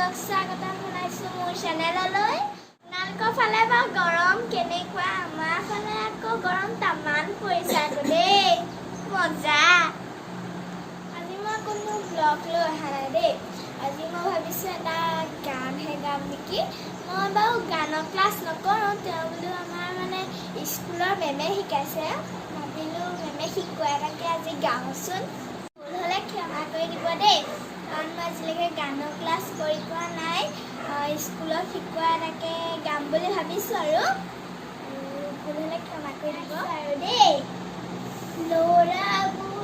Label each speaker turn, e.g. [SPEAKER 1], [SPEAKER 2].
[SPEAKER 1] আপোনালোকক স্বাগতম জনাইছোঁ মোৰ চেনেললৈ। আপোনালোকৰ ফালে বাৰু গৰম কেনেকুৱা? আমাৰ ফালে আকৌ গৰম তামান পৰিছে আকৌ দেই, মজা। আজি মই কোনো ব্লগ লৈ অহা নাই দেই। আজি মই ভাবিছোঁ এটা গানহে গাম নেকি। মই বাৰু গানৰ ক্লাছ নকৰোঁ, তেওঁ বোলো আমাৰ মানে স্কুলৰ মেমে শিকাইছে, ভাবিলোঁ মেমে শিকোৱা এটাকে আজি গাওঁচোন। ভুল হ'লে ক্ষমা কৰি দিব দেই, কাৰণ মই আজিলৈকে গানৰ ক্লাছ কৰি পোৱা নাই। স্কুলত শিকোৱা এটাকে গাম বুলি ভাবিছোঁ আৰু ভুল হ'লে ক্ষমা কৰি দিব আৰু দেই। ল'ৰাবোৰ